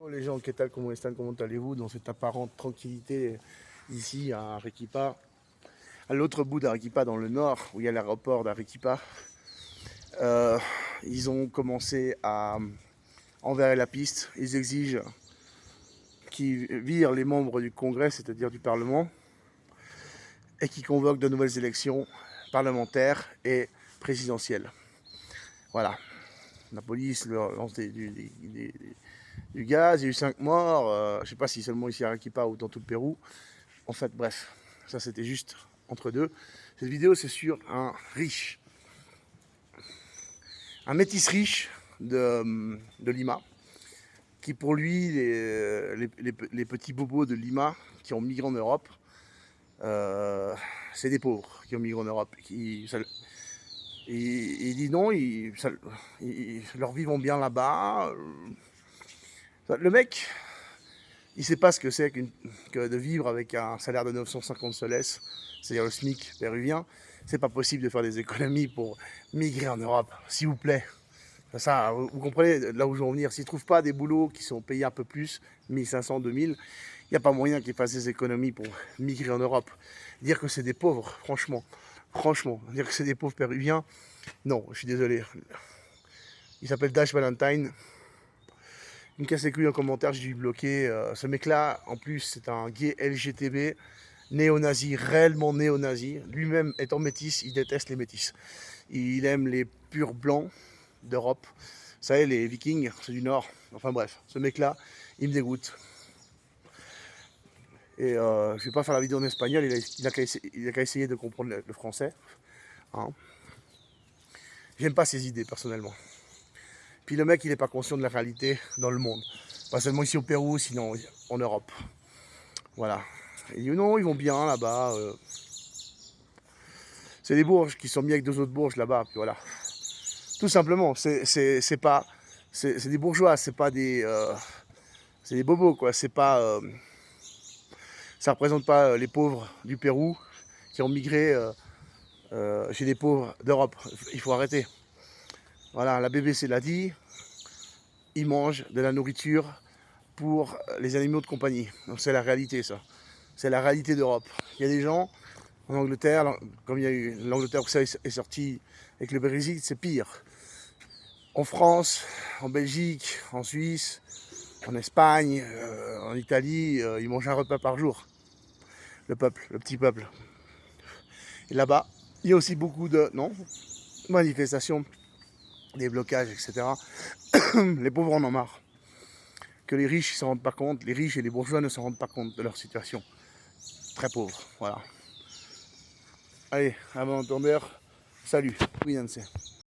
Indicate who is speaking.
Speaker 1: Bonjour les gens, qu'est-ce que comment allez-vous dans cette apparente tranquillité ici à Arequipa, à l'autre bout d'Arequipa dans le nord où il y a l'aéroport d'Arequipa. Euh, Ils ont commencé à enverrer la piste, ils exigent qu'ils virent les membres du Congrès, c'est-à-dire du Parlement, et qu'ils convoquent de nouvelles élections parlementaires et présidentielles. Voilà, la police leur lance du gaz, il y a eu 5 morts, je ne sais pas si seulement ici à Arequipa ou dans tout le Pérou. En fait, bref, ça c'était juste entre deux. Cette vidéo, c'est sur un riche, un métis riche de Lima, qui pour lui, les petits bobos de Lima qui ont migré en Europe, c'est des pauvres qui ont migré en Europe. Il dit non, leurs vies vont bien là-bas. Le mec, il sait pas ce que c'est que de vivre avec un salaire de 950 soles, c'est-à-dire le SMIC péruvien. C'est pas possible de faire des économies pour migrer en Europe, s'il vous plaît. Ça, vous comprenez là où je veux en venir. S'ils ne trouvent pas des boulots qui sont payés un peu plus, 1500, 2000, il n'y a pas moyen qu'ils fassent des économies pour migrer en Europe. Dire que c'est des pauvres, franchement, dire que c'est des pauvres péruviens, non, je suis désolé. Il s'appelle Dash Valentine. Il me casse les couilles en commentaire, j'ai dû bloquer. Ce mec-là, en plus, c'est un gay LGTB, néo-nazi, réellement néo-nazi. Lui-même étant métis, il déteste les métis. Il aime les purs blancs d'Europe. Vous savez, les Vikings, c'est du Nord. Enfin bref, ce mec-là, il me dégoûte. Et je vais pas faire la vidéo en espagnol, il a qu'à essayer de comprendre le français. Hein. J'aime pas ses idées, personnellement. Puis le mec, il n'est pas conscient de la réalité dans le monde. Pas seulement ici au Pérou, sinon en Europe. Voilà. Il dit non, ils vont bien là-bas. C'est des bourges qui sont mis avec deux autres bourges là-bas. Puis voilà. Tout simplement. C'est des bourgeois, c'est pas des. C'est des bobos, quoi. C'est pas. Ça représente pas les pauvres du Pérou qui ont migré chez les pauvres d'Europe. Il faut arrêter. Voilà, la BBC l'a dit. Ils mangent de la nourriture pour les animaux de compagnie. Donc c'est la réalité, ça. C'est la réalité d'Europe. Il y a des gens en Angleterre, comme il y a eu l'Angleterre où ça est sorti avec le Brexit, c'est pire. En France, en Belgique, en Suisse, en Espagne, en Italie, ils mangent un repas par jour. Le peuple, le petit peuple. Et là-bas, il y a aussi beaucoup de manifestations, des blocages, etc. Les pauvres en ont marre. Que les riches ne s'en rendent pas compte, les riches et les bourgeois ne s'en rendent pas compte de leur situation. Très pauvres, voilà. Allez, à mon entendeur, salut, cuídense.